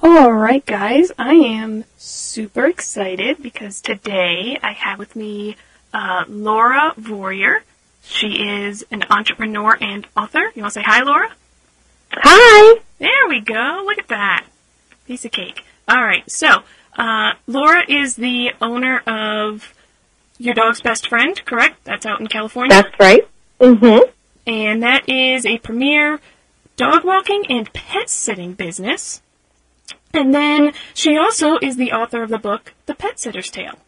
Alright guys, I am super excited because today I have with me Laura Vorreyer. She is an entrepreneur and author. You want to say hi, Laura? Hi! There we go. Look at that. Piece of cake. Alright, so Laura is the owner of Your Dog's Best Friend, correct? That's out in California? That's right. Mm-hmm. And that is a premier dog walking and pet sitting business. And then she also is the author of the book, The Petsitter's Tale.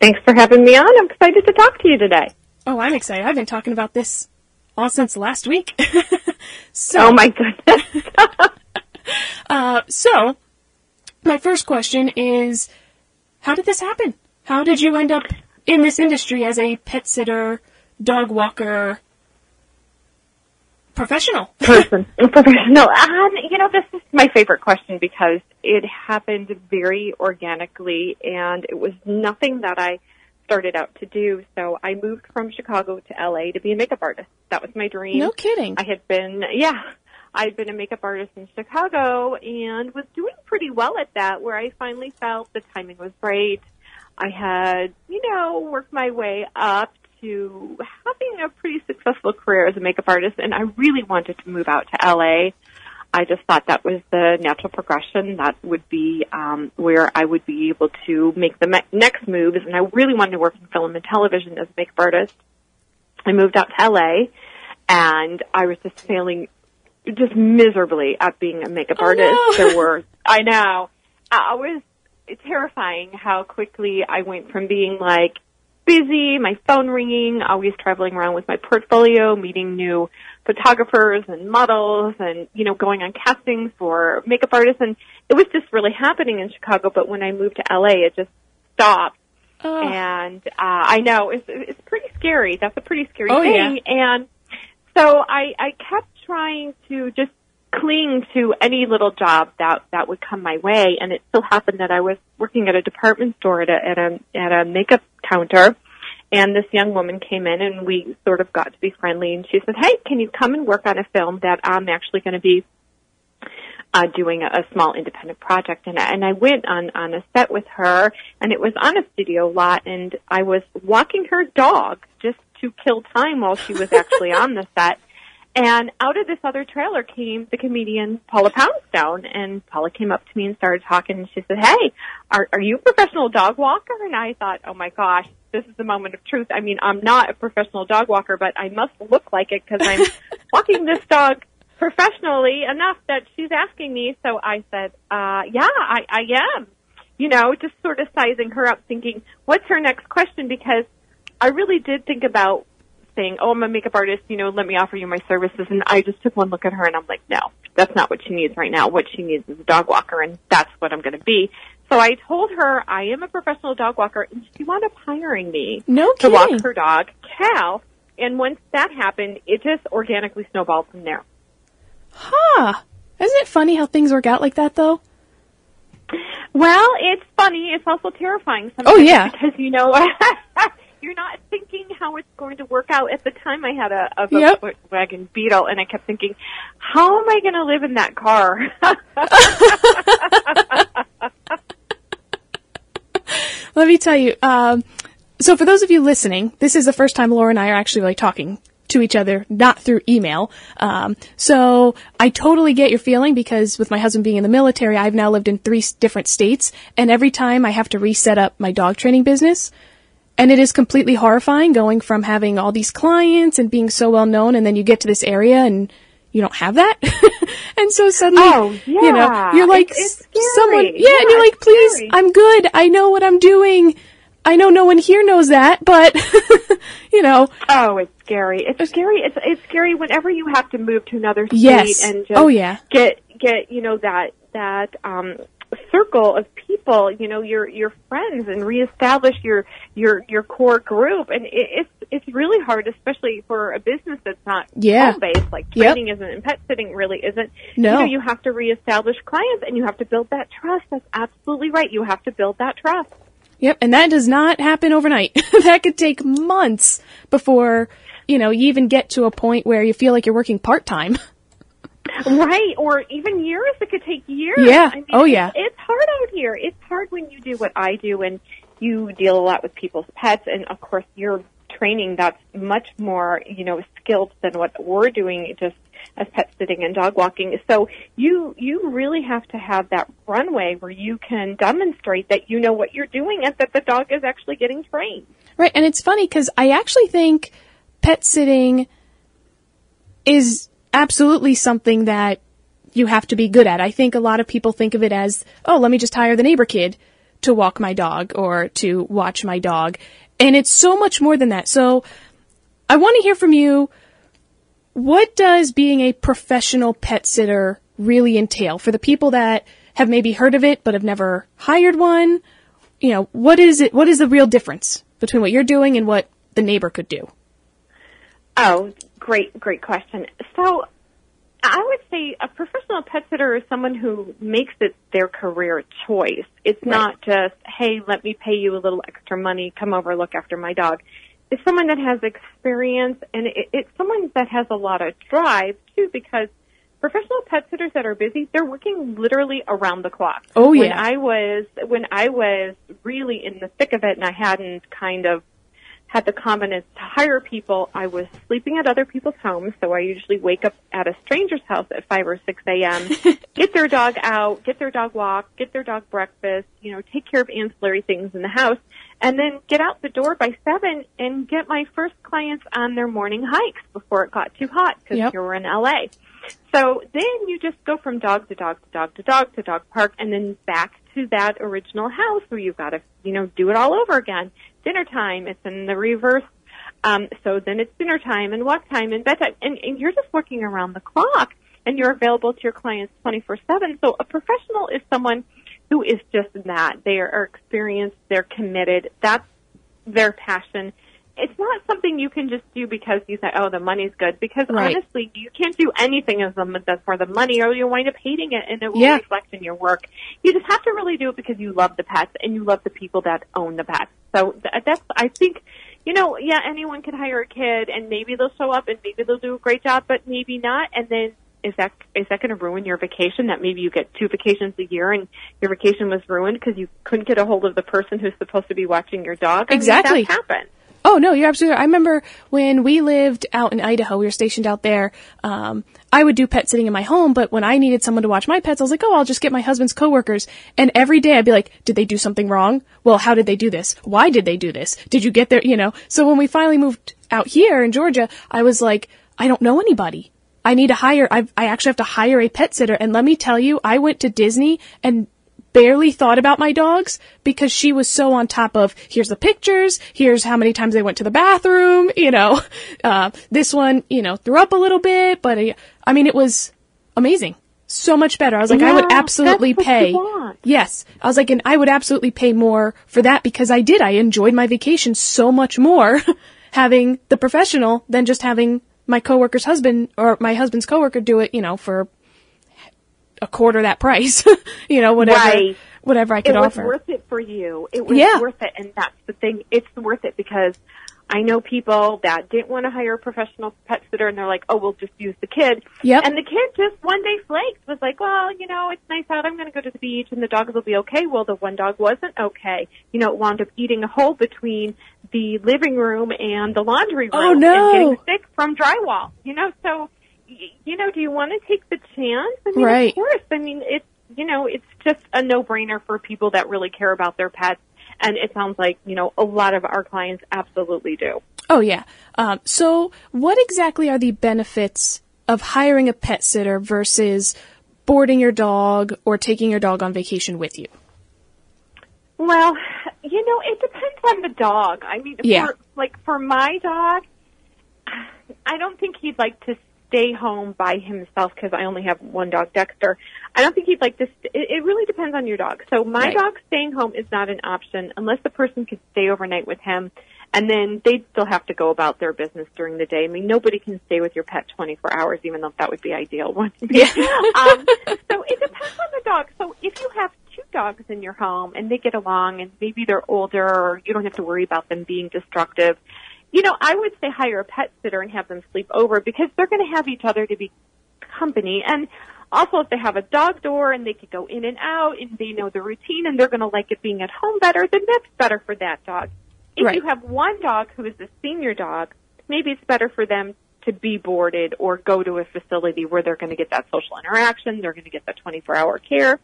Thanks for having me on. I'm excited to talk to you today. Oh, I'm excited. I've been talking about this all since last week. Oh, my goodness. So, my first question is, how did this happen? How did you end up in this industry as a pet sitter, dog walker, professional? Professional. This is my favorite question because it happened very organically, and it was nothing that I started out to do. So I moved from Chicago to LA to be a makeup artist. That was my dream. No kidding. I'd been a makeup artist in Chicago and was doing pretty well at that, where I finally felt the timing was right. I had, worked my way up to having a pretty successful career as a makeup artist, and I really wanted to move out to LA. I just thought that was the natural progression. That would be where I would be able to make the next moves, and I really wanted to work in film and television as a makeup artist. I moved out to LA, and I was just failing just miserably at being a makeup artist. No. It was terrifying how quickly I went from being like busy, my phone ringing, always traveling around with my portfolio, meeting new photographers and models and, going on castings for makeup artists. And it was just really happening in Chicago. But when I moved to LA, it just stopped. Oh. And I know it's pretty scary. That's a pretty scary thing. Yeah. And so I kept trying to just cling to any little job that would come my way, and it so happened that I was working at a department store at a makeup counter, and this young woman came in, and we sort of got to be friendly, and she said, "Hey, can you come and work on a film that I'm actually going to be doing a small independent project?" And I went on a set with her, and it was on a studio lot, and I was walking her dog just to kill time while she was actually on the set. And out of this other trailer came the comedian Paula Poundstone, and Paula came up to me and started talking, and she said, "Hey, are you a professional dog walker?" And I thought, oh my gosh, this is the moment of truth. I mean, I'm not a professional dog walker, but I must look like it because I'm walking this dog professionally enough that she's asking me. So I said, yeah, I am, just sort of sizing her up, thinking, what's her next question? Because I really did think about saying, "Oh, I'm a makeup artist, let me offer you my services." And I just took one look at her, and I'm like, no, that's not what she needs right now. What she needs is a dog walker, and that's what I'm going to be. So I told her I am a professional dog walker, and she wound up hiring me to walk her dog, Cal. And once that happened, it just organically snowballed from there. Huh. Isn't it funny how things work out like that, though? Well, it's funny. It's also terrifying sometimes. Oh, yeah. Because, you're not thinking how it's going to work out. At the time, I had a Volkswagen Beetle, and I kept thinking, how am I going to live in that car? Let me tell you. So for those of you listening, this is the first time Laura and I are actually talking to each other, not through email. So I totally get your feeling because with my husband being in the military, I've now lived in 3 different states, and every time I have to reset up my dog training business. And it is completely horrifying going from having all these clients and being so well known, and then you get to this area and you don't have that. And so suddenly, you're like, it's someone, and yeah, you're like, please, scary. I'm good. I know what I'm doing. I know no one here knows that, but, Oh, it's scary. It's scary. It's scary whenever you have to move to another state and just get that circle of people, your friends, and reestablish your core group. And it's really hard, especially for a business that's not home-based, like training isn't and pet sitting really isn't. No. You have to reestablish clients, and you have to build that trust. That's absolutely right. You have to build that trust. Yep, and that does not happen overnight. That could take months before, you even get to a point where you feel like you're working part-time. Right, or even years. It could take years. Yeah. I mean, Oh, yeah. It's hard out here. It's hard when you do what I do and you deal a lot with people's pets. And, of course, your training, that's much more, skilled than what we're doing just as pet sitting and dog walking. So you really have to have that runway where you can demonstrate that you know what you're doing and that the dog is actually getting trained. Right, and it's funny because I actually think pet sitting is absolutely something that you have to be good at. I think a lot of people think of it as, oh, let me just hire the neighbor kid to walk my dog or to watch my dog. And it's so much more than that. So I want to hear from you. What does being a professional pet sitter really entail? For the people that have maybe heard of it but have never hired one, what is it? What is the real difference between what you're doing and what the neighbor could do? Oh, great question. So I would say a professional pet sitter is someone who makes it their career choice. It's not just, hey, let me pay you a little extra money, come over, look after my dog. It's someone that has experience, and it's someone that has a lot of drive, too, because professional pet sitters that are busy, they're working literally around the clock. Oh, yeah. When I was really in the thick of it and I hadn't kind of had the confidence to hire people, I was sleeping at other people's homes, so I usually wake up at a stranger's house at 5 or 6 a.m., get their dog out, get their dog walked, get their dog breakfast, take care of ancillary things in the house, and then get out the door by 7 and get my first clients on their morning hikes before it got too hot, because you were in L.A. So then you just go from dog to dog to dog to dog to dog park, and then back to that original house where you've got to, do it all over again. Dinner time, it's in the reverse. So then it's dinner time and walk time and bedtime, and you're just working around the clock, and you're available to your clients 24/7. So a professional is someone who is just that. They are experienced, they're committed, that's their passion. It's not something you can just do because you say, oh, the money's good, because honestly, you can't do anything as for the money, or you'll wind up hating it, and it will reflect in your work. You just have to really do it because you love the pets, and you love the people that own the pets. So that's, I think, anyone can hire a kid, and maybe they'll show up, and maybe they'll do a great job, but maybe not, and then is that going to ruin your vacation? That maybe you get 2 vacations a year and your vacation was ruined because you couldn't get a hold of the person who's supposed to be watching your dog? Exactly. That happens. Oh, no, you're absolutely right. I remember when we lived out in Idaho, we were stationed out there, I would do pet sitting in my home, but when I needed someone to watch my pets, I was like, oh, I'll just get my husband's coworkers. And every day I'd be like, did they do something wrong? Well, how did they do this? Why did they do this? Did you get there? So when we finally moved out here in Georgia, I was like, I don't know anybody. I need to hire, I actually have to hire a pet sitter. And let me tell you, I went to Disney and barely thought about my dogs because she was so on top of, here's the pictures, here's how many times they went to the bathroom, this one, threw up a little bit, but it was amazing. So much better. I was like, I would absolutely pay. Yes. I was like, and I would absolutely pay more for that because I enjoyed my vacation so much more having the professional than just having my coworker's husband or my husband's coworker do it, for a quarter that price, whatever I could offer. It was worth it for you. It was worth it, and that's the thing. It's worth it because I know people that didn't want to hire a professional pet sitter, and they're like, oh, we'll just use the kid. Yep. And the kid just one day flaked, was like, well, it's nice out. I'm going to go to the beach, and the dogs will be okay. Well, the one dog wasn't okay. It wound up eating a hole between the living room and the laundry room. Oh, no. And getting sick from drywall. So, do you want to take the chance? Right. Of course. It's just a no-brainer for people that really care about their pets. And it sounds like, a lot of our clients absolutely do. Oh, yeah. So what exactly are the benefits of hiring a pet sitter versus boarding your dog or taking your dog on vacation with you? Well, it depends on the dog. For my dog, I don't think he'd like to stay home by himself because I only have one dog, Dexter. I don't think he'd like to. It really depends on your dog. So my dog staying home is not an option unless the person could stay overnight with him, and then they'd still have to go about their business during the day. Nobody can stay with your pet 24 hours, even though that would be ideal. So it depends on the dog. So if you have 2 dogs in your home and they get along and maybe they're older or you don't have to worry about them being destructive, I would say hire a pet sitter and have them sleep over because they're going to have each other to be company. And also, if they have a dog door and they can go in and out and they know the routine and they're going to like it being at home better, then that's better for that dog. If you have one dog who is a senior dog, maybe it's better for them to be boarded or go to a facility where they're going to get that social interaction, they're going to get that 24-hour care.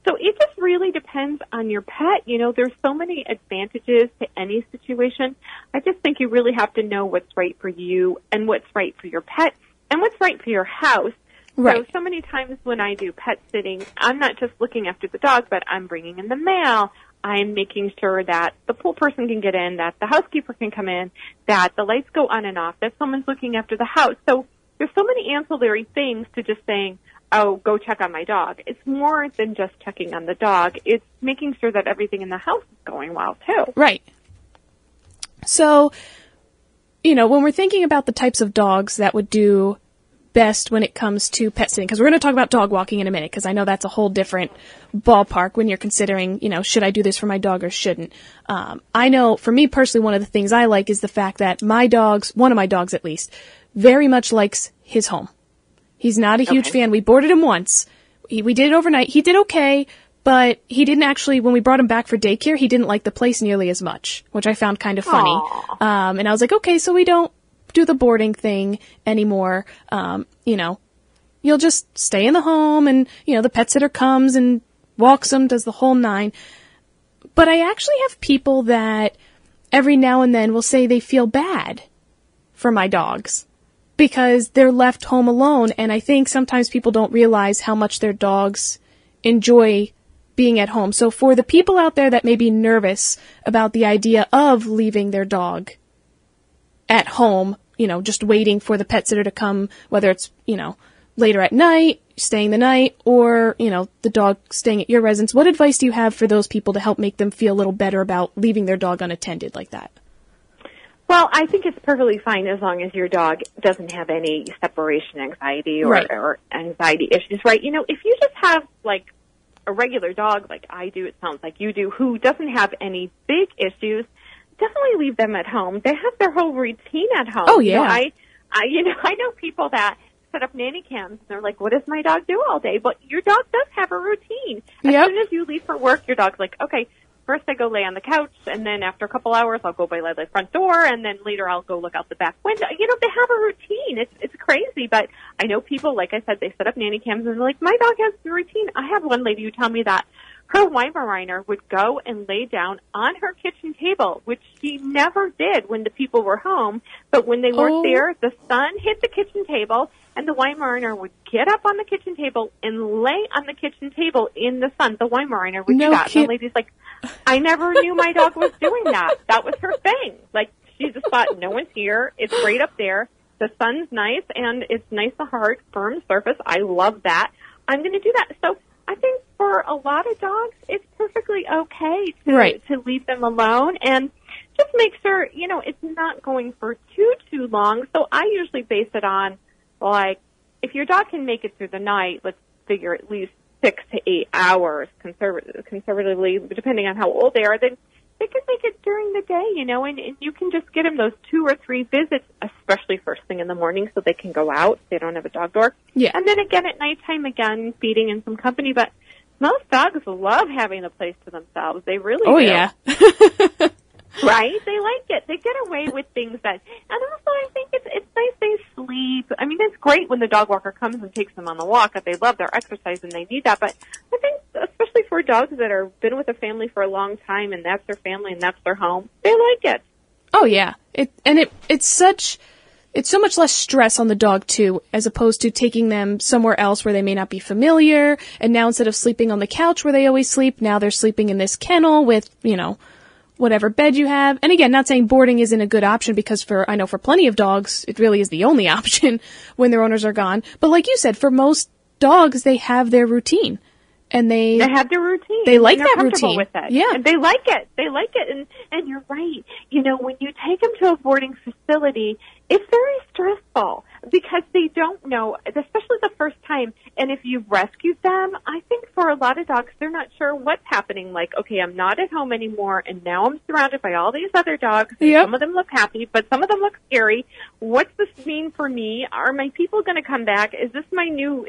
So it just really depends on your pet. You know, there's so many advantages to any situation. I just think you really have to know what's right for you and what's right for your pet and what's right for your house. Right. So many times when I do pet sitting, I'm not just looking after the dog, but I'm bringing in the mail. I'm making sure that the pool person can get in, that the housekeeper can come in, that the lights go on and off, that someone's looking after the house. So there's so many ancillary things to just saying, oh, go check on my dog. It's more than just checking on the dog. It's making sure that everything in the house is going well, too. Right. So, you know, when we're thinking about the types of dogs that would do best when it comes to pet sitting, because we're going to talk about dog walking in a minute, because I know that's a whole different ballpark when you're considering, you know, should I do this for my dog or shouldn't. I know for me personally, one of the things I like is the fact that my dogs, one of my dogs at least, very much likes his home. He's not a huge fan. We boarded him once. We did it overnight. He did okay, but he didn't actually, when we brought him back for daycare, he didn't like the place nearly as much, which I found kind of funny. And I was like, okay, so we don't do the boarding thing anymore. You know, you'll just stay in the home and, you know, the pet sitter comes and walks him, does the whole nine. But I actually have people that every now and then will say they feel bad for my dogs because they're left home alone. And I think sometimes people don't realize how much their dogs enjoy being at home. So for the people out there that may be nervous about the idea of leaving their dog at home, you know, just waiting for the pet sitter to come, whether it's, you know, later at night, staying the night, or, you know, the dog staying at your residence, what advice do you have for those people to help make them feel a little better about leaving their dog unattended like that? Well, I think it's perfectly fine as long as your dog doesn't have any separation anxiety or anxiety issues, right? You know, if you just have, like, a regular dog like I do, it sounds like you do, who doesn't have any big issues, definitely leave them at home. They have their whole routine at home. Oh, yeah. You know, I know people that set up nanny cams, and they're like, what does my dog do all day? But your dog does have a routine. As soon as you leave for work, your dog's like, okay, first I go lay on the couch, and then after a couple hours, I'll go by the front door, and then later I'll go look out the back window. You know, they have a routine. It's crazy, but I know people, like I said, they set up nanny cams, and they're like, my dog has a routine. I have one lady who told me that her Weimaraner would go and lay down on her kitchen table, which she never did when the people were home. But when they weren't there, the sun hit the kitchen table, and the Weimaraner would get up on the kitchen table and lay on the kitchen table in the sun. The Weimaraner would do that. And the lady's like, I never knew my dog was doing that. That was her thing. Like, she just thought, no one's here. It's right up there. The sun's nice, and it's nice and hard, firm surface. I love that. I'm going to do that. So I think for a lot of dogs, it's perfectly okay to leave them alone and just make sure, you know, it's not going for too long. So I usually base it on, like, if your dog can make it through the night, let's figure at least 6 to 8 hours conservatively, depending on how old they are, then they can make it during the day, you know, and you can just get them those 2 or 3 visits, especially first thing in the morning so they can go out. They don't have a dog door. Yeah. And then again at nighttime, again, feeding and some company. But most dogs love having a place to themselves. They really do. Oh, yeah. Right? They like it. They get away with things that, and also I think it's nice they sleep. I mean, it's great when the dog walker comes and takes them on the walk. They love their exercise and they need that. But I think, especially for dogs that have been with a family for a long time and that's their family and that's their home, they like it. Oh, yeah. It's so much less stress on the dog, too, as opposed to taking them somewhere else where they may not be familiar. And now instead of sleeping on the couch where they always sleep, now they're sleeping in this kennel with, you know, whatever bed you have. And again, not saying boarding isn't a good option because I know for plenty of dogs, it really is the only option when their owners are gone. But like you said, for most dogs, they have their routine. And they have their routine. They like that routine. With it. Yeah. And they like it. They like it. And you're right. You know, when you take them to a boarding facility, it's very stressful. because they don't know, especially the first time. And if you've rescued them, I think for a lot of dogs, they're not sure what's happening. Like, okay, I'm not at home anymore, and now I'm surrounded by all these other dogs. Yep. Some of them look happy, but some of them look scary. What's this mean for me? Are my people going to come back? Is this my new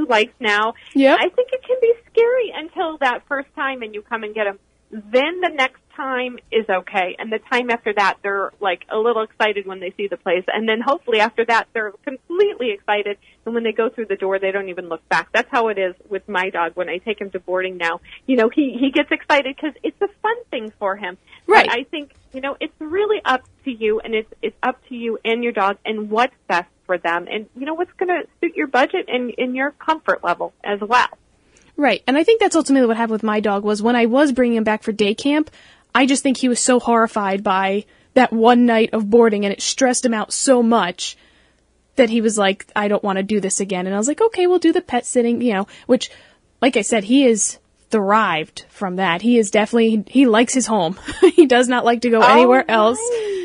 life now? Yep. I think it can be scary until that first time and you come and get them. Then the next time is okay. And the time after that, they're like a little excited when they see the place. And then hopefully after that, they're completely excited. And when they go through the door, they don't even look back. That's how it is with my dog when I take him to boarding now. You know, he gets excited because it's a fun thing for him. Right. But I think, you know, it's really up to you, and it's up to you and your dog and what's best for them. And, you know, what's going to suit your budget and your comfort level as well. Right. And I think that's ultimately what happened with my dog was when I was bringing him back for day camp, I just think he was so horrified by that one night of boarding, and it stressed him out so much that he was like, I don't want to do this again. And I was like, okay, we'll do the pet sitting, you know, which, like I said, he is thrived from that. He is definitely, he likes his home. He does not like to go anywhere else.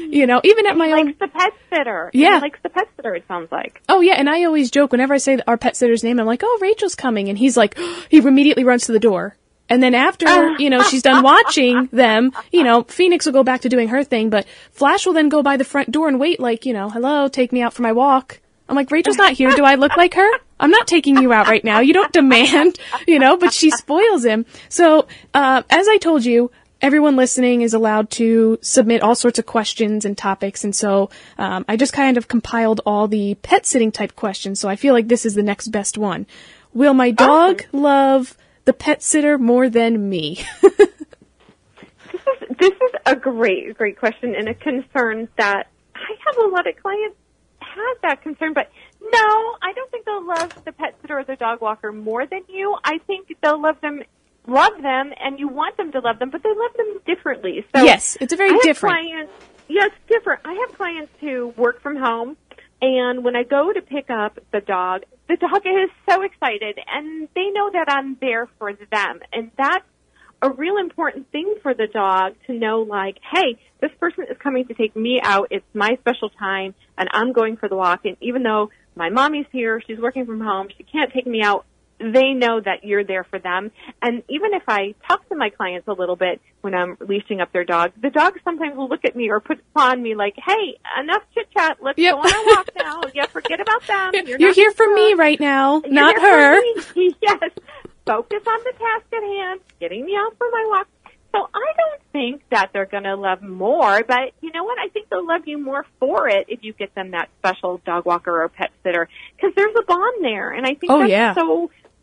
You know, even at my own. He likes the pet sitter. Yeah. He likes the pet sitter, it sounds like. Oh, yeah. And I always joke whenever I say our pet sitter's name, I'm like, oh, Rachel's coming. And he's like, he immediately runs to the door. And then after, you know, she's done watching them, you know, Phoenix will go back to doing her thing, but Flash will then go by the front door and wait like, you know, hello, take me out for my walk. I'm like, Rachel's not here. Do I look like her? I'm not taking you out right now. You don't demand, you know, but she spoils him. So, as I told you, everyone listening is allowed to submit all sorts of questions and topics. And so, I just kind of compiled all the pet sitting type questions. So I feel like this is the next best one. Will my dog love the pet sitter more than me? This is a great question and a concern that I have a lot of clients have that concern, but no, I don't think they'll love the pet sitter or the dog walker more than you. I think they'll love them, and you want them to love them, but they love them differently. So yes, it's a very different. Yes, different. I have clients who work from home, and when I go to pick up the dog is so excited, and they know that I'm there for them, and that's a real important thing for the dog to know, like, hey, this person is coming to take me out. It's my special time, and I'm going for the walk. And even though my mommy's here, she's working from home, she can't take me out, they know that you're there for them. And even if I talk to my clients a little bit when I'm leashing up their dog, the dog sometimes will look at me or put on me like, hey, enough chit-chat. Let's go on a walk now. Yeah, forget about them. You're here for me right now, not her. Yes. Focus on the task at hand, getting me out for my walk. So I don't think that they're going to love more, but you know what? I think they'll love you more for it if you get them that special dog walker or pet sitter, because there's a bond there. And I think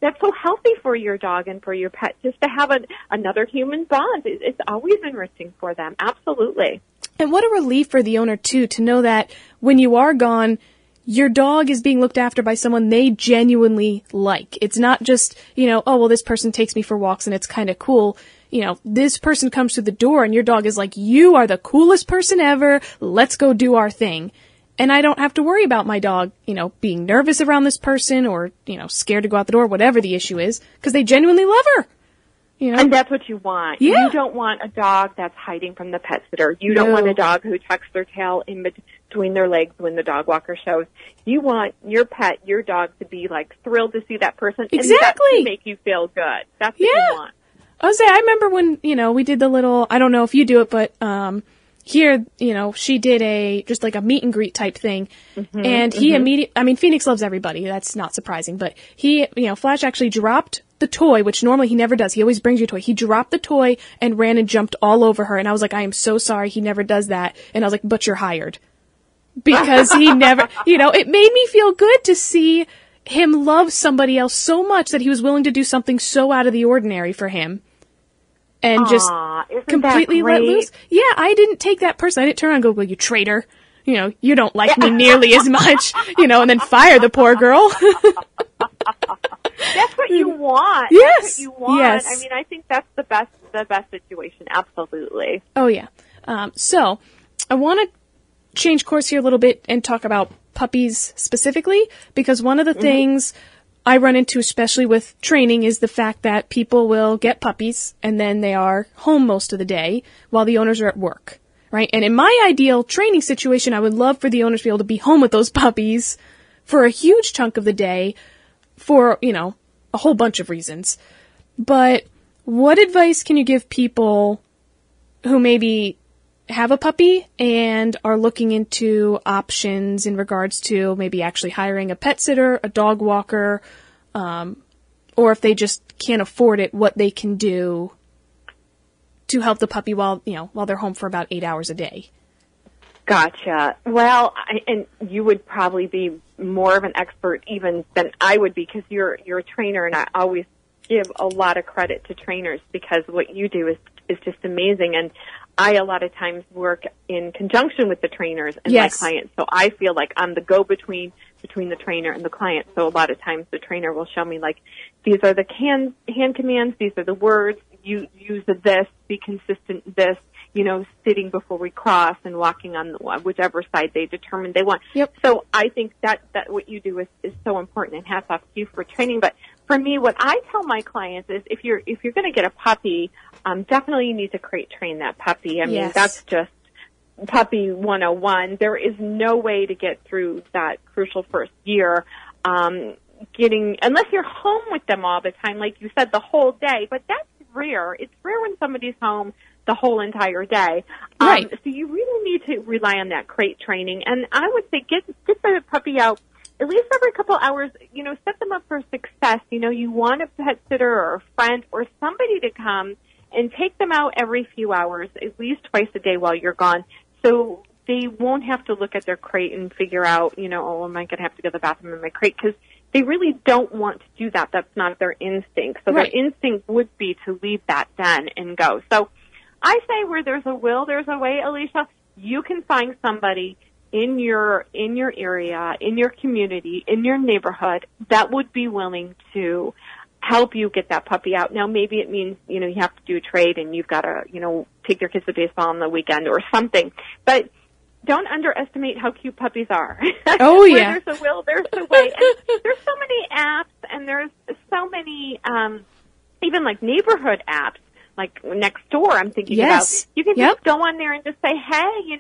that's so healthy for your dog and for your pet, just to have another human bond. It's always enriching for them. Absolutely. And what a relief for the owner, too, to know that when you are gone, your dog is being looked after by someone they genuinely like. It's not just, you know, oh, well, this person takes me for walks and it's kind of cool. You know, this person comes through the door and your dog is like, you are the coolest person ever. Let's go do our thing. And I don't have to worry about my dog, you know, being nervous around this person or, you know, scared to go out the door, whatever the issue is, because they genuinely love her. You know? And that's what you want. Yeah. You don't want a dog that's hiding from the pet sitter. You don't want a dog who tucks their tail in between their legs when the dog walker shows. You want your pet, your dog, to be like thrilled to see that person. Exactly. And that to make you feel good. That's what you want. I remember when, you know, we did the little, I don't know if you do it, but here, you know, she did just like a meet and greet type thing. Mm-hmm, and he immediately, I mean, Phoenix loves everybody. That's not surprising. But he, you know, Flash actually dropped the toy, which normally he never does. He always brings you a toy. He dropped the toy and ran and jumped all over her. And I was like, I am so sorry. He never does that. And I was like, but you're hired. Because he never, you know, it made me feel good to see him love somebody else so much that he was willing to do something so out of the ordinary for him. And just completely let loose. Yeah, I didn't take that person. I didn't turn around and go, well, you traitor. You know, you don't like me nearly as much. You know, and then fire the poor girl. That's what you want. Yes. That's what you want. Yes. I mean, I think that's the best situation. Absolutely. Oh, yeah. So, I want to change course here a little bit and talk about puppies specifically, because one of the things I run into, especially with training, is the fact that people will get puppies and then they are home most of the day while the owners are at work, right? And in my ideal training situation, I would love for the owners to be able to be home with those puppies for a huge chunk of the day for, a whole bunch of reasons. But what advice can you give people who maybe have a puppy and are looking into options in regards to maybe actually hiring a pet sitter, a dog walker, or if they just can't afford it, what they can do to help the puppy while they're home for about 8 hours a day? Gotcha. Well, and you would probably be more of an expert even than I would be, because you're a trainer, and I always give a lot of credit to trainers because what you do is just amazing. And I a lot of times work in conjunction with the trainers and my clients, so I feel like I'm the go-between between the trainer and the client. So a lot of times the trainer will show me, like, these are the hand commands, these are the words, you use this, be consistent this, sitting before we cross and walking on whichever side they determine they want. Yep. So I think that what you do is so important, and hats off to you for training. But for me, what I tell my clients is if you're going to get a puppy, definitely you need to crate train that puppy. I mean, that's just puppy 101. There is no way to get through that crucial first year, unless you're home with them all the time, like you said, the whole day. But that's rare. It's rare when somebody's home the whole entire day. Right. So you really need to rely on that crate training. And I would say get the puppy out at least every couple hours, set them up for success. You want a pet sitter or a friend or somebody to come and take them out every few hours, at least twice a day while you're gone. So they won't have to look at their crate and figure out, oh, am I going to have to go to the bathroom in my crate? Because they really don't want to do that. That's not their instinct. So their instinct would be to leave that den and go. So I say where there's a will, there's a way, Alicia. You can find somebody in your area, in your community, in your neighborhood that would be willing to help you get that puppy out. Now, maybe it means, you have to do a trade and you've got to, take your kids to baseball on the weekend or something. But don't underestimate how cute puppies are. Oh, yeah. Where there's a will, there's a way. And there's so many apps, and there's so many, even like neighborhood apps, like next door I'm thinking about. You can just go on there and just say, hey,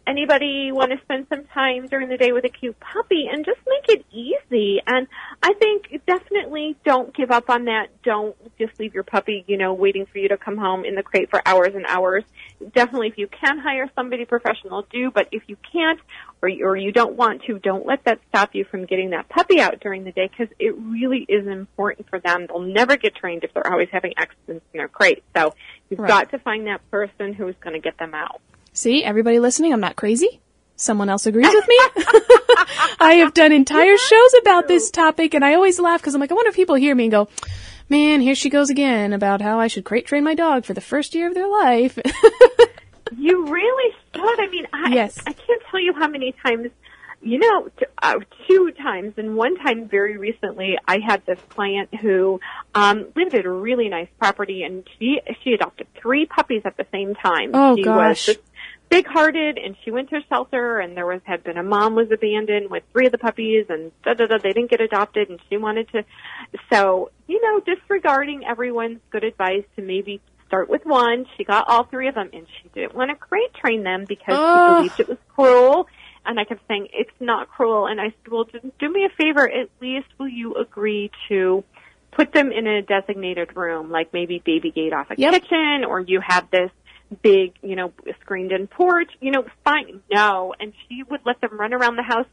anybody want to spend some time during the day with a cute puppy, and just make it easy. And I think definitely don't give up on that. Don't just leave your puppy, waiting for you to come home in the crate for hours and hours. Definitely, if you can hire somebody professional, do. But if you can't or you don't want to, don't let that stop you from getting that puppy out during the day, because it really is important for them. They'll never get trained if they're always having accidents in their crate. So you've got to find that person who's going to get them out. See, everybody listening, I'm not crazy. Someone else agrees with me. I have done entire shows about this topic, and I always laugh because I'm like, I wonder if people hear me and go, man, here she goes again about how I should crate train my dog for the first year of their life. You really should. I mean, I can't tell you how many times, 2 times, and one time very recently, I had this client who lived at a really nice property, and she adopted 3 puppies at the same time. Oh, she gosh. was big-hearted, and she went to a shelter, and had been a mom was abandoned with 3 of the puppies, and they didn't get adopted, and she wanted to. So, disregarding everyone's good advice to maybe start with 1, she got all 3 of them, and she didn't want to crate train them because she believed it was cruel. And I kept saying, it's not cruel. And I said, well, do me a favor. At least will you agree to put them in a designated room, like maybe baby gate off a kitchen, or you have this big, screened-in porch, fine. No. And she would let them run around the house,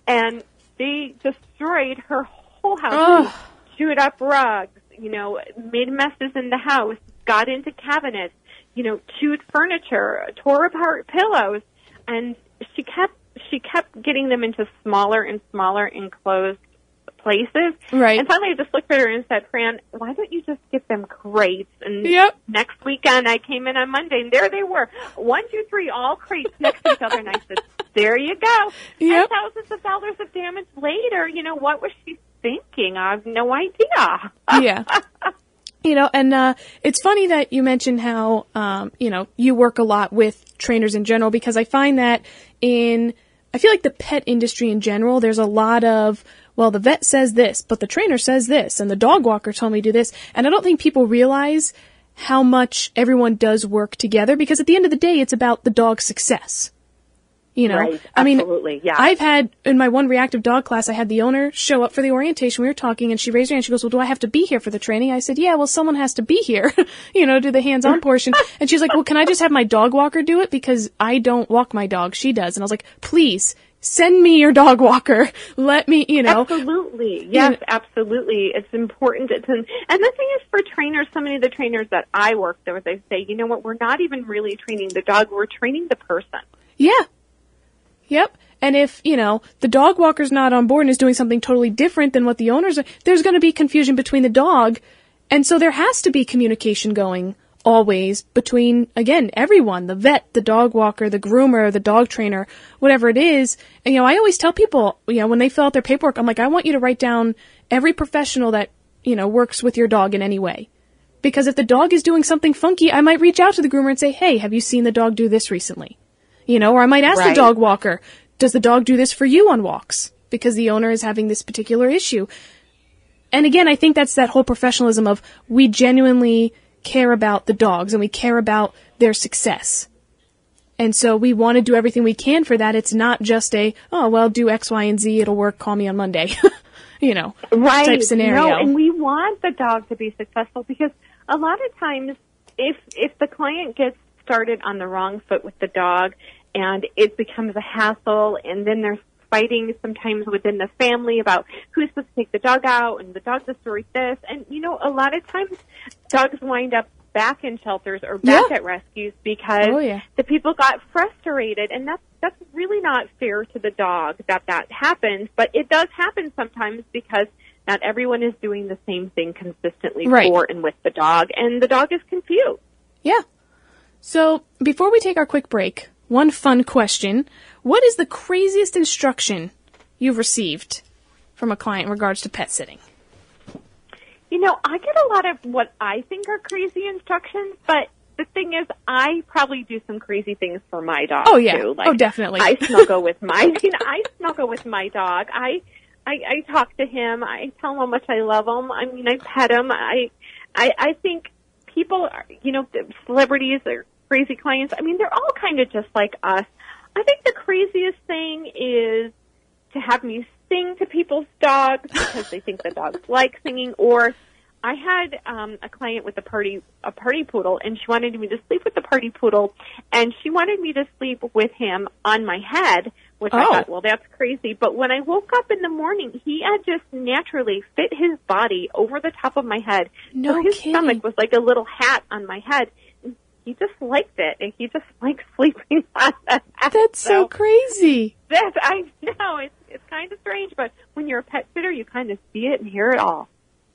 and they destroyed her whole house. Chewed up rugs, made messes in the house, got into cabinets, chewed furniture, tore apart pillows, and she kept getting them into smaller and smaller enclosed places. Right. And finally I just looked at her and said, Fran, why don't you just get them crates? And next weekend I came in on Monday, and there they were. 1, 2, 3, all crates next to each other. And I said, there you go. And thousands of dollars of damage later, what was she thinking? I have no idea. Yeah. And it's funny that you mentioned how, you work a lot with trainers in general, because I find that I feel like the pet industry in general, there's a lot of, well, the vet says this, but the trainer says this, and the dog walker told me to do this. And I don't think people realize how much everyone does work together, because at the end of the day, it's about the dog's success. You know, Right. I mean, Absolutely. Yeah. I've had, in my one reactive dog class, I had the owner show up for the orientation. We were talking and she raised her hand. She goes, well, do I have to be here for the training? I said, yeah, well, someone has to be here, you know, do the hands-on portion. And she's like, well, can I just have my dog walker do it? Because I don't walk my dog. She does. And I was like, please send me your dog walker. Let me, you know. Absolutely. Yes, absolutely. It's important. And the thing is for trainers, so many of the trainers that I work with, they say, you know what, we're not even really training the dog, we're training the person. Yeah. Yep. And if, you know, the dog walker's not on board and is doing something totally different than what the owners are, there's going to be confusion between the dog. And so there has to be communication going always between, again, everyone, the vet, the dog walker, the groomer, the dog trainer, whatever it is. And, you know, I always tell people, you know, when they fill out their paperwork, I'm like, I want you to write down every professional that, you know, works with your dog in any way. Because if the dog is doing something funky, I might reach out to the groomer and say, hey, have you seen the dog do this recently? You know, or I might ask the dog walker, does the dog do this for you on walks? Because the owner is having this particular issue. And again, I think that's that whole professionalism of we genuinely care about the dogs and we care about their success. And so we want to do everything we can for that. It's not just a, oh, well, do X, Y, and Z, it'll work, call me on Monday, you know, type scenario. No, and we want the dog to be successful because a lot of times if the client gets started on the wrong foot with the dog, and it becomes a hassle, and then there's fighting sometimes within the family about who's supposed to take the dog out, and the dog's supposed to eat this. And, you know, a lot of times dogs wind up back in shelters or back at rescues because the people got frustrated, and that's really not fair to the dog that happens. But it does happen sometimes because not everyone is doing the same thing consistently for and with the dog, and the dog is confused. Yeah. So before we take our quick break, one fun question. What is the craziest instruction you've received from a client in regards to pet sitting? You know, I get a lot of what I think are crazy instructions, but the thing is, I probably do some crazy things for my dog, too. Like, definitely. I snuggle with my dog. I talk to him. I tell him how much I love him. I mean, I pet him. I think people are, you know, celebrities or crazy clients, I mean, they're all kind of just like us. I think the craziest thing is to have me sing to people's dogs because they think the dogs like singing. Or I had a client with a party poodle, and she wanted me to sleep with the party poodle, and she wanted me to sleep with him on my head, which I thought, well, that's crazy. But when I woke up in the morning, he had just naturally fit his body over the top of my head. No so his kidding. stomach was like a little hat on my head. He just liked it, and he just likes sleeping on that. That's so crazy. I know, it's kind of strange, but when you're a pet sitter, you kind of see it and hear it all.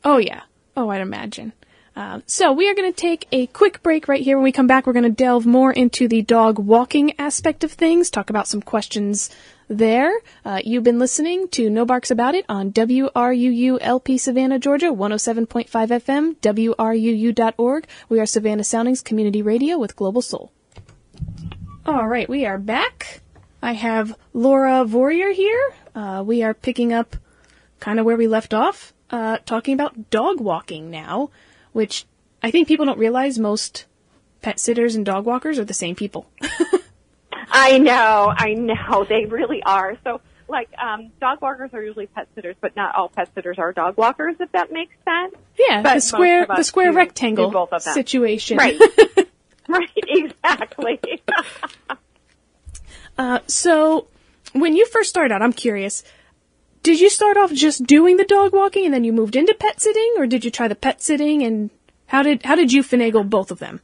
Oh, yeah. Oh, I'd imagine. So we are going to take a quick break right here. When we come back, we're going to delve more into the dog walking aspect of things, talk about some questions there. You've been listening to No Barks About It on WRUU-LP Savannah, Georgia, 107.5 FM, WRUU.org. We are Savannah Soundings Community Radio with Global Soul. All right, we are back. I have Laura Vorreyer here. We are picking up kind of where we left off, talking about dog walking now, which I think people don't realize most pet sitters and dog walkers are the same people. I know, they really are. So, like, dog walkers are usually pet sitters, but not all pet sitters are dog walkers, if that makes sense. Yeah, but the square rectangle situation. Right. Right, exactly. So, when you first started out, I'm curious, did you start off just doing the dog walking and then you moved into pet sitting, or did you try the pet sitting, and how did you finagle both of them?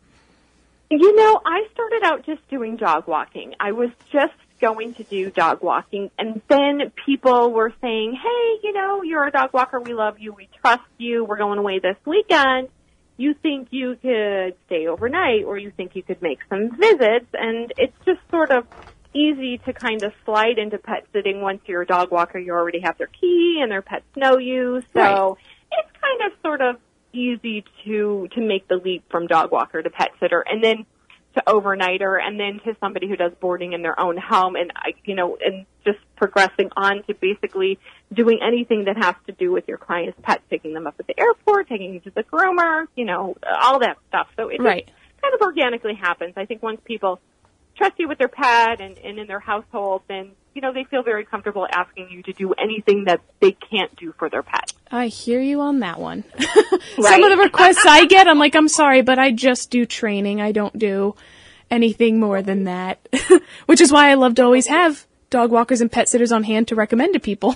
You know, I started out just doing dog walking. I was just going to do dog walking, and then people were saying, hey, you know, you're a dog walker, we love you, we trust you, we're going away this weekend. You think you could stay overnight, or you think you could make some visits, and it's just sort of easy to kind of slide into pet sitting. Once you're a dog walker, you already have their key and their pets know you, so it's kind of sort of easy to make the leap from dog walker to pet sitter, and then to overnighter, and then to somebody who does boarding in their own home, and and just progressing on to basically doing anything that has to do with your client's pet, picking them up at the airport, taking them to the groomer, all that stuff. So it just kind of organically happens. I think once people trust you with their pet and in their household, then, you know, they feel very comfortable asking you to do anything that they can't do for their pet. I hear you on that one. Right? Some of the requests I get, I'm like, I'm sorry, but I just do training. I don't do anything more than that. Which is why I love to always have dog walkers and pet sitters on hand to recommend to people.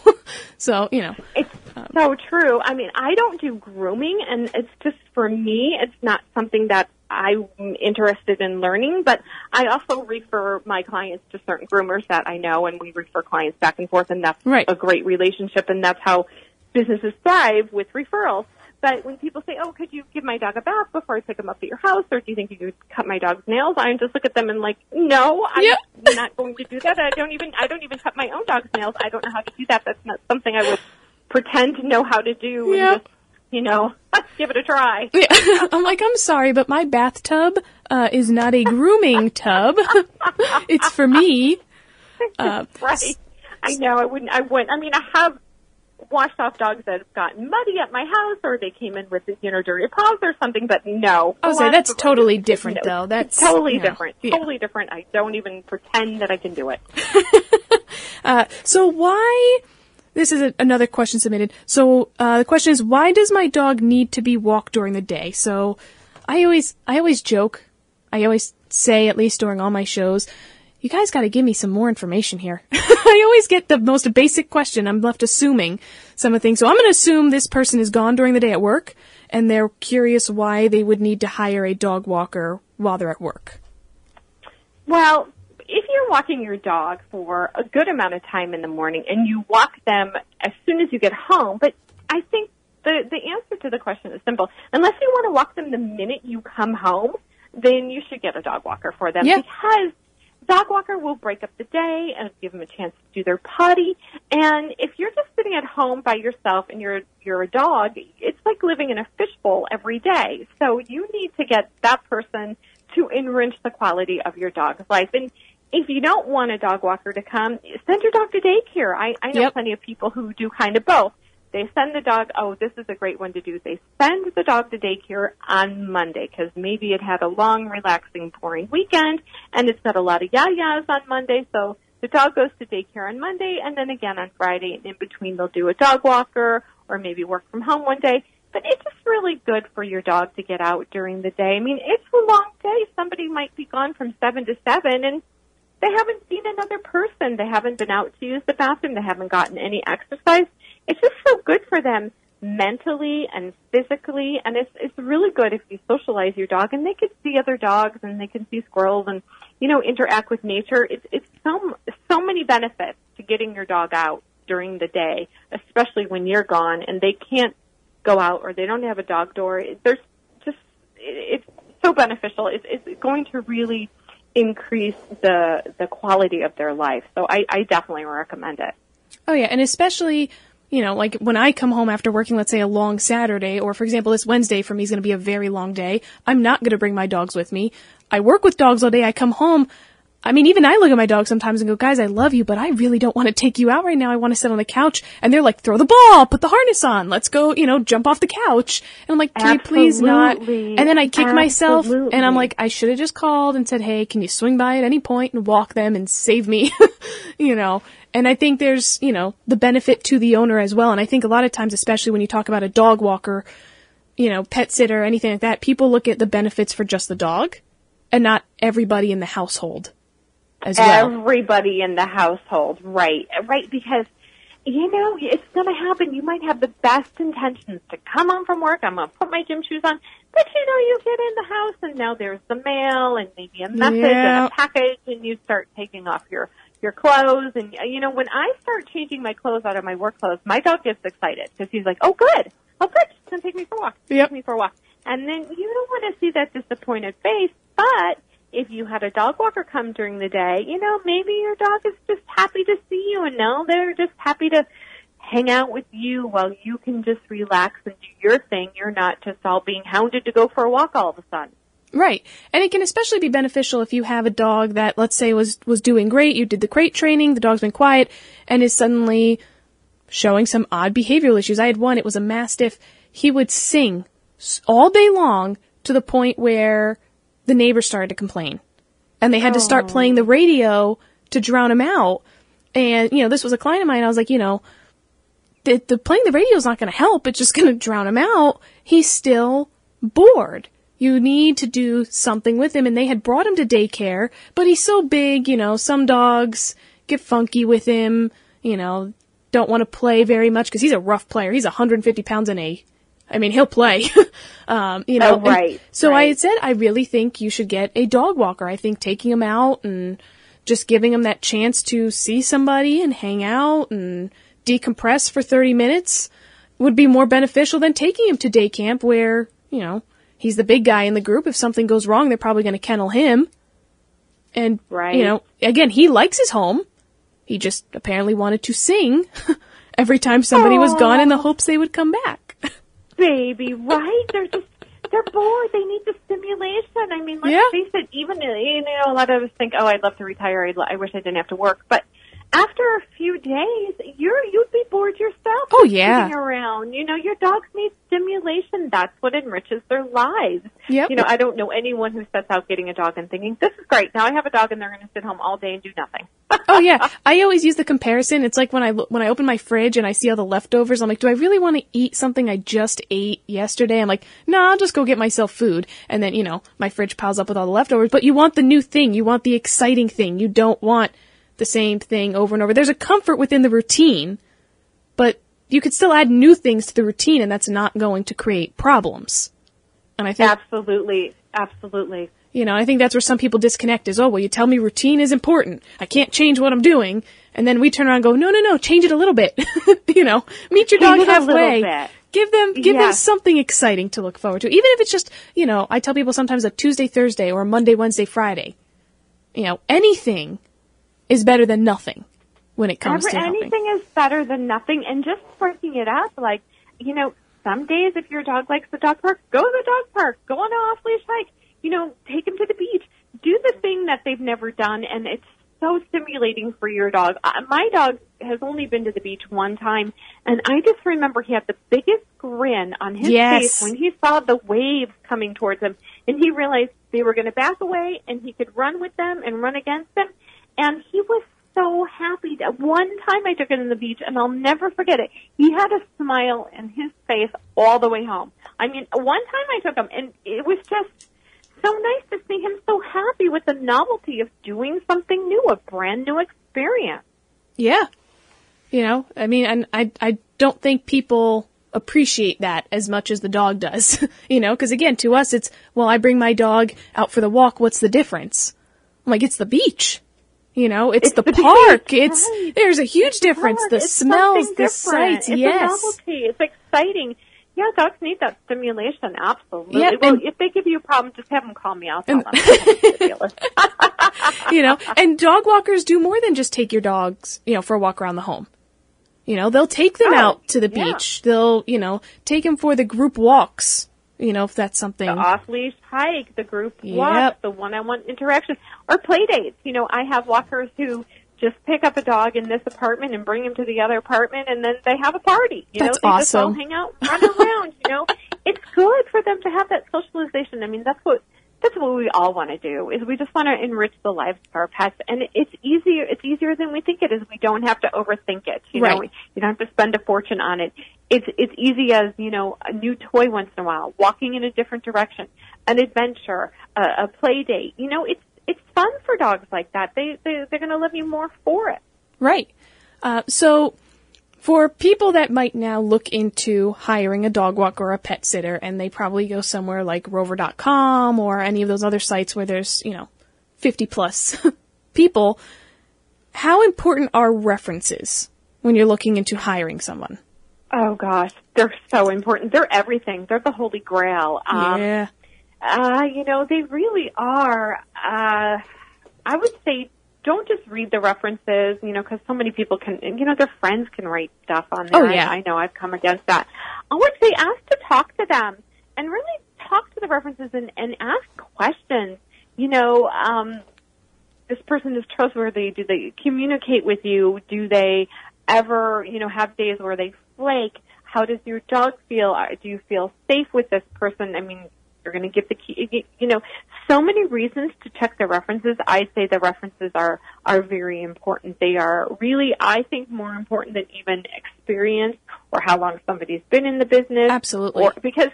So, you know. It's so true. I mean, I don't do grooming, and it's just, for me, it's not something that I'm interested in learning, but I also refer my clients to certain groomers that I know, and we refer clients back and forth, and that's a great relationship, and that's how businesses thrive, with referrals. But when people say, oh, could you give my dog a bath before I pick him up at your house, or do you think you could cut my dog's nails? I just look at them and like, no, I'm not going to do that. I don't even cut my own dog's nails. I don't know how to do that. That's not something I would pretend to know how to do and just, you know, give it a try. Yeah. I'm like, I'm sorry, but my bathtub is not a grooming tub. It's for me. Right. I know. I wouldn't. I mean, I have washed off dogs that have gotten muddy at my house, or they came in with, you know, dirty paws or something, but no. Oh, so that's totally different, though. That's totally different. Yeah. Totally different. I don't even pretend that I can do it. So why... This is another question submitted. So the question is, why does my dog need to be walked during the day? So I always joke. I always say, at least during all my shows, you guys got to give me some more information here. I always get the most basic question. I'm left assuming some of the things. So I'm going to assume this person is gone during the day at work, and they're curious why they would need to hire a dog walker while they're at work. Well, if you're walking your dog for a good amount of time in the morning and you walk them as soon as you get home, but I think the answer to the question is simple. Unless you want to walk them the minute you come home, then you should get a dog walker for them, because dog walker will break up the day and give them a chance to do their potty. And if you're just sitting at home by yourself and you're a dog, it's like living in a fishbowl every day. So you need to get that person to enrich the quality of your dog's life. And if you don't want a dog walker to come, send your dog to daycare. I know plenty of people who do kind of both. They send the dog, oh, this is a great one to do. They send the dog to daycare on Monday because maybe it had a long, relaxing, boring weekend, and it's got a lot of yayas on Monday. So the dog goes to daycare on Monday, and then again on Friday, and in between they'll do a dog walker or maybe work from home one day. But it's just really good for your dog to get out during the day. I mean, it's a long day. Somebody might be gone from 7 to 7, and they haven't seen another person. They haven't been out to use the bathroom. They haven't gotten any exercise. It's just so good for them mentally and physically, and it's really good if you socialize your dog, and they can see other dogs, and they can see squirrels, and, you know, interact with nature. It's so many benefits to getting your dog out during the day, especially when you're gone and they can't go out or they don't have a dog door. It's so beneficial. It's going to really increase the quality of their life. So I definitely recommend it. Oh yeah, and especially, you know, like when I come home after working, let's say a long Saturday, or for example, this Wednesday for me is going to be a very long day. I'm not going to bring my dogs with me. I work with dogs all day. I come home. I mean, even I look at my dog sometimes and go, guys, I love you, but I really don't want to take you out right now. I want to sit on the couch. And they're like, throw the ball, put the harness on. Let's go, you know, jump off the couch. And I'm like, can you please not? And then I kick myself and I'm like, I should have just called and said, hey, can you swing by at any point and walk them and save me? You know, and I think there's, you know, the benefit to the owner as well. And I think a lot of times, especially when you talk about a dog walker, you know, pet sitter, anything like that, people look at the benefits for just the dog and not everybody in the household. As well. Everybody in the household, right, because, you know, it's going to happen. You might have the best intentions to come home from work. I'm going to put my gym shoes on. But, you know, you get in the house and now there's the mail and maybe a message and a package, and you start taking off your clothes. And, you know, when I start changing my clothes out of my work clothes, my dog gets excited because he's like, oh, good. She's going to take me for a walk. Take me for a walk. And then you don't want to see that disappointed face, but if you had a dog walker come during the day, you know, maybe your dog is just happy to see you, and now they're just happy to hang out with you while you can just relax and do your thing. You're not just all being hounded to go for a walk all of a sudden. Right. And it can especially be beneficial if you have a dog that, let's say, was doing great. You did the crate training, the dog's been quiet, and is suddenly showing some odd behavioral issues. I had one, it was a Mastiff. He would sing all day long to the point where the neighbors started to complain. and they had to start playing the radio to drown him out. And, this was a client of mine. I was like, the playing the radio is not going to help. It's just going to drown him out. He's still bored. You need to do something with him. And they had brought him to daycare, but he's so big, some dogs get funky with him, don't want to play very much because he's a rough player. He's 150 pounds he'll play. Right. So I had said, I really think you should get a dog walker. I think taking him out and just giving him that chance to see somebody and hang out and decompress for 30 minutes would be more beneficial than taking him to day camp where, he's the big guy in the group. If something goes wrong, they're probably going to kennel him. And, again, he likes his home. He just apparently wanted to sing every time somebody was gone in the hopes they would come back. Baby, right? They're bored. They need the stimulation. Let's face it, even, a lot of us think, oh, I'd love to retire. I wish I didn't have to work. But after a few days, you'd be bored yourself. Oh, yeah. Sitting around. Your dogs need stimulation. That's what enriches their lives. Yep. I don't know anyone who sets out getting a dog and thinking, this is great. Now I have a dog and they're going to sit home all day and do nothing. Oh, yeah. I always use the comparison. It's like when I open my fridge and I see all the leftovers, I'm like, do I really want to eat something I just ate yesterday? I'm like, no, I'll just go get myself food. And then, my fridge piles up with all the leftovers. But you want the new thing. You want the exciting thing. You don't want the same thing over and over. There's a comfort within the routine, but you could still add new things to the routine, and that's not going to create problems. And I think absolutely. I think that's where some people disconnect is, oh, well, you tell me routine is important. I can't change what I'm doing. And then we turn around and go, no, change it a little bit. Meet your dog halfway. Give them something exciting to look forward to. Even if it's just, I tell people sometimes a Tuesday, Thursday, or a Monday, Wednesday, Friday. Anything is better than nothing when it comes to helping. Anything is better than nothing, and just breaking it up, some days if your dog likes the dog park, go to the dog park, go on an off-leash hike, take them to the beach, do the thing that they've never done, and it's so stimulating for your dog. My dog has only been to the beach one time, and I just remember he had the biggest grin on his face when he saw the waves coming towards him, and he realized they were going to back away, and he could run with them and run against them. And he was so happy. One time I took him to the beach, and I'll never forget it. He had a smile in his face all the way home. One time I took him, and it was just so nice to see him so happy with the novelty of doing something new, a brand new experience. Yeah. And I don't think people appreciate that as much as the dog does. Because again, to us, it's, well, I bring my dog out for the walk. What's the difference? I'm like, it's the beach. It's the park. There's a huge difference. The smells, the sights. It's a novelty. It's exciting. Yeah, dogs need that stimulation. Absolutely. Yeah, well, if they give you a problem, just have them call me. I'll tell them. It's ridiculous. And dog walkers do more than just take your dogs, for a walk around the home. They'll take them out to the beach. They'll, take them for the group walks. If that's something. The off-leash hike, the group walk, the one-on-one interaction, or play dates. I have walkers who just pick up a dog in this apartment and bring him to the other apartment, and then they have a party. That's they awesome. Just all hang out, run around. It's good for them to have that socialization. That's what we all want to do. Is we just want to enrich the lives of our pets, and it's easier. It's easier than we think it is. We don't have to overthink it. You don't have to spend a fortune on it. It's easy as, a new toy once in a while, walking in a different direction, an adventure, a play date. It's fun for dogs like that. They're going to love you more for it. Right. So for people that might now look into hiring a dog walker or a pet sitter, and they probably go somewhere like Rover.com or any of those other sites where there's, 50 plus people, how important are references when you're looking into hiring someone? Oh, gosh. They're so important. They're everything. They're the holy grail. Yeah. They really are. I would say don't just read the references, because so many people can, their friends can write stuff on there. Oh, yeah. I know I've come against that. I would say ask to talk to them and really talk to the references and ask questions. This person is trustworthy. Do they communicate with you? Do they ever, have days where they flake? How does your dog feel? Do you feel safe with this person? You're going to give the key, so many reasons to check the references. I say the references are very important. They are really, I think, more important than even experience or how long somebody's been in the business. Absolutely. Because,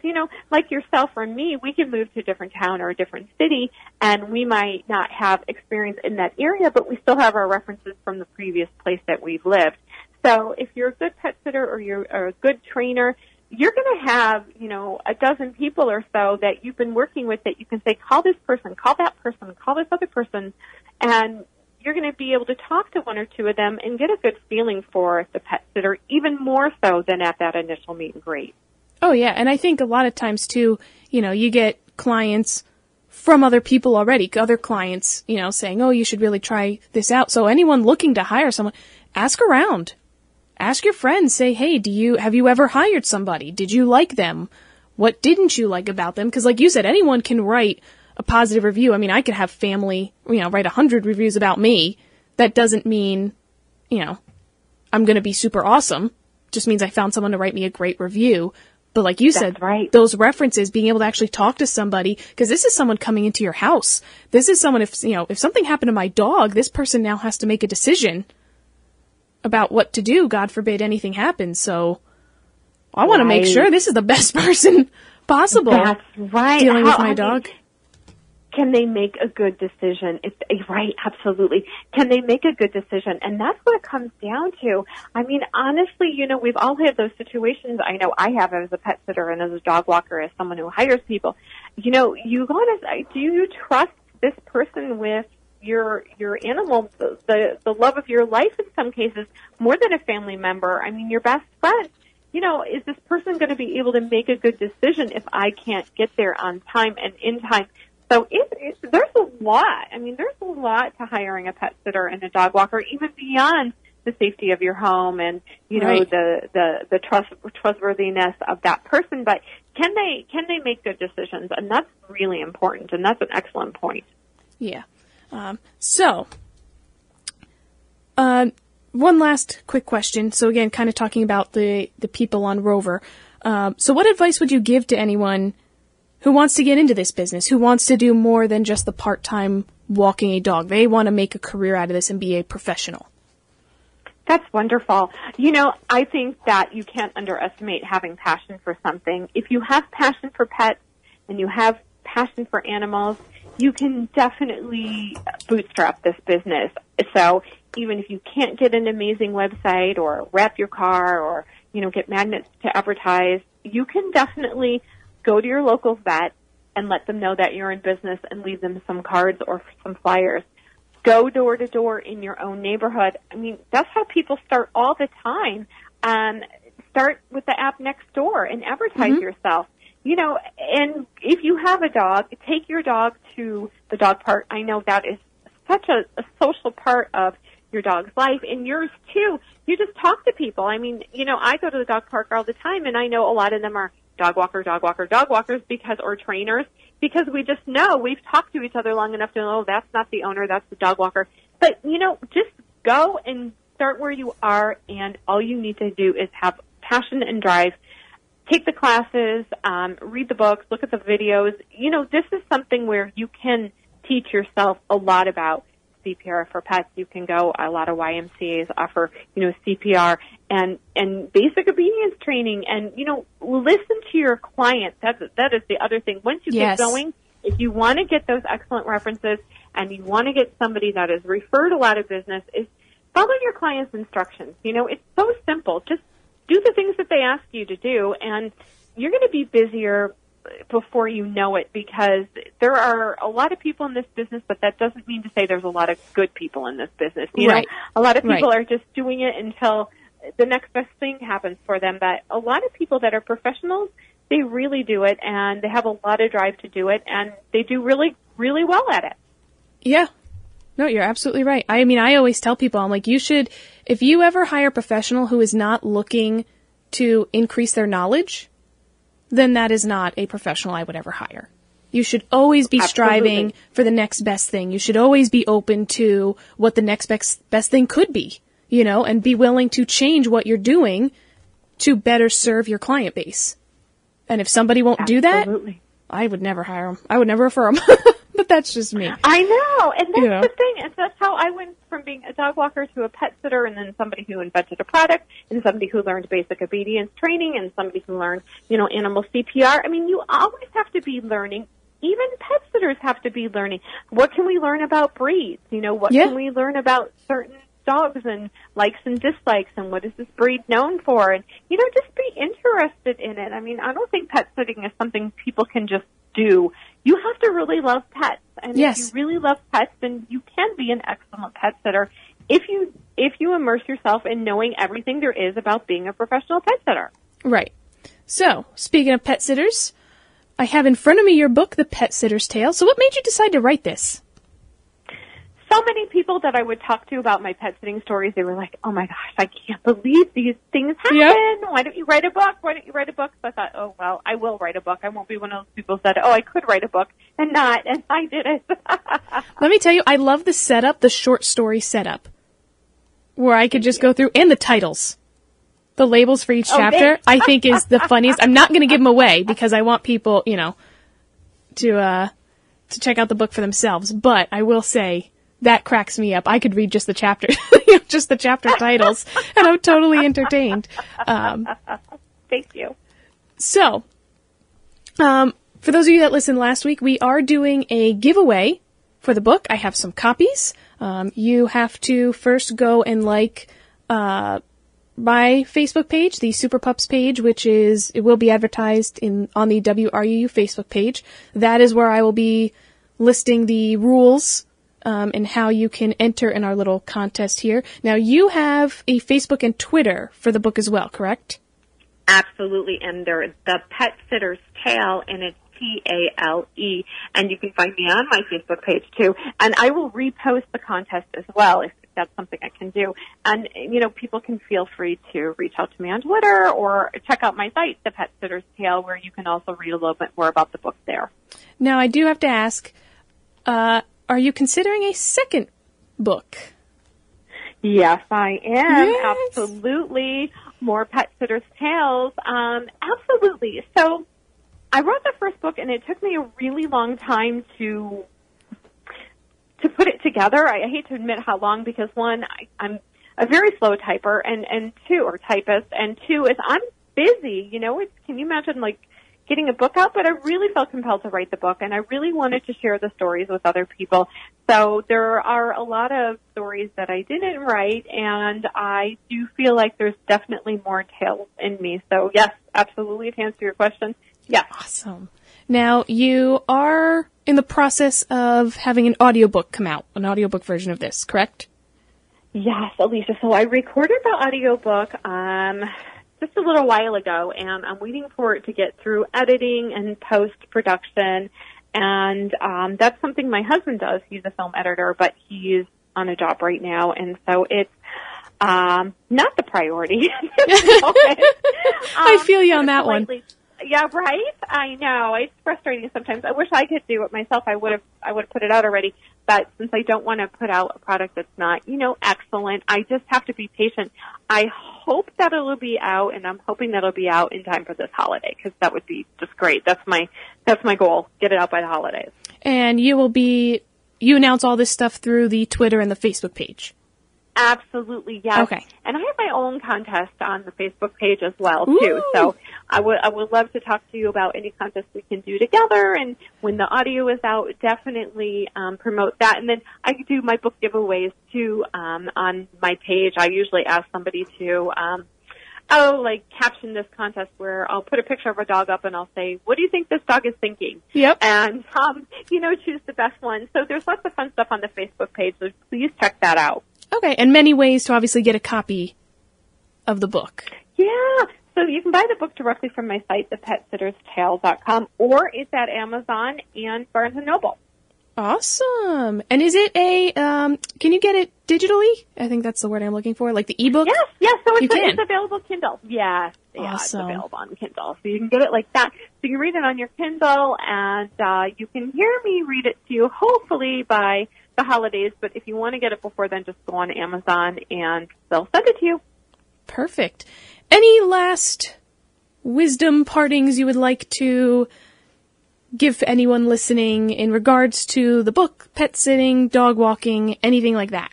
like yourself or me, we can move to a different town or a different city, and we might not have experience in that area, but we still have our references from the previous place that we've lived. So if you're a good pet sitter or you're a good trainer, you're going to have, a dozen people or so that you've been working with that you can say, call this person, call that person, call this other person, and you're going to be able to talk to one or two of them and get a good feeling for the pet sitter, even more so than at that initial meet and greet. Oh, yeah, and I think a lot of times, too, you get clients from other people already, other clients, saying, oh, you should really try this out. So anyone looking to hire someone, ask around. Ask your friends, say, hey, have you ever hired somebody? Did you like them? What didn't you like about them? Because like you said, anyone can write a positive review. I mean, I could have family, write 100 reviews about me. That doesn't mean, I'm going to be super awesome. Just means I found someone to write me a great review. But like you said, right. Those references, being able to actually talk to somebody, because this is someone coming into your house. This is someone, if something happened to my dog, this person now has to make a decision about what to do. God forbid anything happens. So I want to make sure this is the best person possible. That's right. Dealing with my dog. Can they make a good decision? Right, absolutely. Can they make a good decision? And that's what it comes down to. I mean, honestly, we've all had those situations. I know I have as a pet sitter and as a dog walker, as someone who hires people. You want to, do you trust this person with your animal, the love of your life in some cases, more than a family member? I mean, your best friend. Is this person going to be able to make a good decision if I can't get there on time and in time? So there's a lot. I mean, there's a lot to hiring a pet sitter and a dog walker, even beyond the safety of your home and, right. the trustworthiness of that person. But can they make good decisions? And that's really important. And that's an excellent point. Yeah. One last quick question. So again, kind of talking about the people on Rover. So what advice would you give to anyone who wants to get into this business, who wants to do more than just the part-time walking a dog? They want to make a career out of this and be a professional. That's wonderful. I think that you can't underestimate having passion for something. If you have passion for pets and you have passion for animals, you can definitely bootstrap this business. So even if you can't get an amazing website or wrap your car or, get magnets to advertise, you can definitely go to your local vet and let them know that you're in business and leave them some cards or some flyers. Go door to door in your own neighborhood. I mean, that's how people start all the time. Start with the app next door and advertise yourself. And if you have a dog, take your dog to the dog park. I know that is such a social part of your dog's life and yours too. You just talk to people. I mean, I go to the dog park all the time and I know a lot of them are dog walkers or trainers, because we just know, we've talked to each other long enough to know that's not the owner, that's the dog walker. But, just go and start where you are, and all you need to do is have passion and drive. Take the classes, read the books, look at the videos. This is something where you can teach yourself a lot about CPR for pets. You can go, a lot of YMCAs offer, CPR and basic obedience training, and, listen to your client. That is the other thing. Once you get going, if you want to get those excellent references and you want to get somebody that has referred a lot of business, is follow your client's instructions. It's so simple. Just do the things that they ask you to do, and you're going to be busier before you know it, because there are a lot of people in this business, but that doesn't mean to say there's a lot of good people in this business. A lot of people are just doing it until the next best thing happens for them. But a lot of people that are professionals, they really do it, and they have a lot of drive to do it, and they do really, really well at it. Yeah. No, you're absolutely right. I mean, I always tell people, I'm like, if you ever hire a professional who is not looking to increase their knowledge, then that is not a professional I would ever hire. You should always be striving for the next best thing. You should always be open to what the next best thing could be, and be willing to change what you're doing to better serve your client base. And if somebody won't do that, I would never hire them. I would never refer them. But that's just me. I know, and that's the thing. And that's how I went from being a dog walker to a pet sitter, and then somebody who invented a product, and somebody who learned basic obedience training, and somebody who learned, animal CPR. I mean, you always have to be learning. Even pet sitters have to be learning. What can we learn about breeds? What can we learn about certain dogs and likes and dislikes, and what is this breed known for? And, just be interested in it. I mean, I don't think pet sitting is something people can just do. You have to really love pets. And if you really love pets, then you can be an excellent pet sitter if you immerse yourself in knowing everything there is about being a professional pet sitter. Right. So, speaking of pet sitters, I have in front of me your book, The Pet Sitter's Tale. So what made you decide to write this? So many people that I would talk to about my pet sitting stories, they were like, oh my gosh, I can't believe these things happen. Yep. Why don't you write a book? Why don't you write a book? So I thought, oh, well, I will write a book. I won't be one of those people who said, oh, I could write a book and not, and I did it. Let me tell you, I love the setup, the short story setup, where I could just go through, and the titles. The labels for each chapter, I think, is the funniest. I'm not going to give them away because I want people, to check out the book for themselves. But I will say that cracks me up. I could read just the chapter, just the chapter titles, and I'm totally entertained. Thank you. So, for those of you that listened last week, we are doing a giveaway for the book. I have some copies. You have to first go and my Facebook page, the Super Pups page, it will be advertised on the WRUU Facebook page. That is where I will be listing the rules, and how you can enter in our little contest here. Now, you have a Facebook and Twitter for the book as well, correct? Absolutely, and they're The Pet Sitter's Tale, and it's Tale, and you can find me on my Facebook page too. And I will repost the contest as well if that's something I can do. And, people can feel free to reach out to me on Twitter or check out my site, The Pet Sitter's Tale, where you can also read a little bit more about the book there. Now, I do have to ask, are you considering a second book? Yes, I am. Yes. Absolutely. More Pet Sitter's Tales. Absolutely. So I wrote the first book, and it took me a really long time to put it together. I hate to admit how long, because one, I'm a very slow typer, and two, or typist, and two is I'm busy. Can you imagine getting a book out? But I really felt compelled to write the book, and I really wanted to share the stories with other people. So there are a lot of stories that I didn't write, and I do feel like there's definitely more tales in me. So yes, absolutely, to answer your question, yes. Awesome. Now, you are in the process of having an audiobook come out, an audiobook version of this, correct? Yes, Alicia. So I recorded the audiobook just a little while ago, and I'm waiting for it to get through editing and post-production. And that's something my husband does. He's a film editor, but he's on a job right now, and so it's not the priority. I feel you on that one. Yeah, right? I know. It's frustrating sometimes. I wish I could do it myself. I would have put it out already. But since I don't want to put out a product that's not, excellent, I just have to be patient. I hope that it'll be out, and I'm hoping that it'll be out in time for this holiday, because that would be just great. That's my goal. Get it out by the holidays. And you announce all this stuff through the Twitter and the Facebook page. Absolutely, yes. Okay. And I have my own contest on the Facebook page as well, too. So I would love to talk to you about any contests we can do together. And when the audio is out, definitely promote that. And then I do my book giveaways, too, on my page. I usually ask somebody to caption this contest, where I'll put a picture of a dog up and I'll say, what do you think this dog is thinking? Yep. And, choose the best one. So there's lots of fun stuff on the Facebook page, so please check that out. Okay, and many ways to obviously get a copy of the book. Yeah, so you can buy the book directly from my site, thepetsitterstale.com, or it's at Amazon and Barnes & Noble. Awesome. And is it can you get it digitally? I think that's the word I'm looking for, like the ebook? Yes, so it's available Kindle. Yes, yeah, awesome. It's available on Kindle. So you can get it like that. So you can read it on your Kindle, and you can hear me read it to you, hopefully by the holidays. But if you want to get it before then, just go on Amazon and they'll send it to you. Perfect. Any last wisdom partings you would like to give anyone listening in regards to the book, pet sitting, dog walking, anything like that?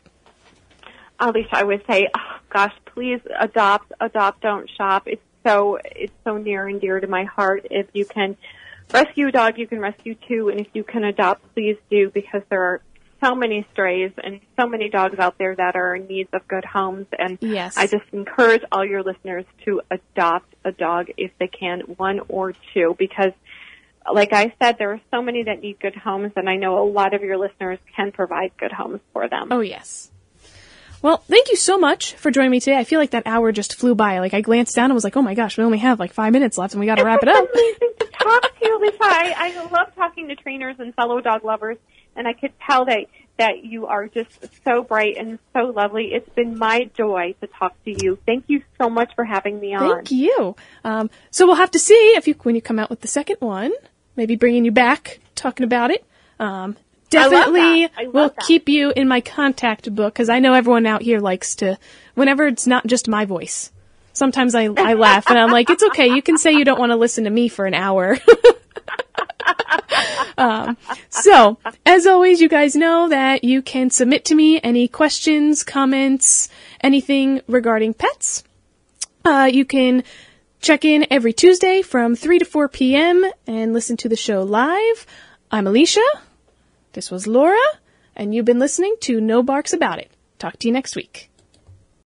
Alicia, I would say, oh, gosh, please adopt, don't shop. It's so near and dear to my heart. If you can rescue a dog, you can rescue two, and if you can adopt, please do, because there are so many strays and so many dogs out there that are in need of good homes. And yes. I just encourage all your listeners to adopt a dog if they can, one or two, because like I said, there are so many that need good homes, and I know a lot of your listeners can provide good homes for them. Oh, yes. Well, thank you so much for joining me today. I feel like that hour just flew by. Like, I glanced down and was like, oh my gosh, we only have like 5 minutes left and we got to wrap it up. It's amazing to talk to you, Lisa. I love talking to trainers and fellow dog lovers, and I could tell that you are just so bright and so lovely. It's been my joy to talk to you. Thank you so much for having me on. Thank you. So we'll have to see when you come out with the second one, maybe bringing you back, talking about it. Definitely will keep you in my contact book, because I know everyone out here likes to, whenever it's not just my voice. Sometimes I laugh and I'm like, it's okay, you can say you don't want to listen to me for an hour. So, as always, you guys know that you can submit to me any questions, comments, anything regarding pets. You can check in every Tuesday from 3 to 4 p.m. and listen to the show live. I'm Alicia. This was Laura, and you've been listening to No Barks About It. Talk to you next week.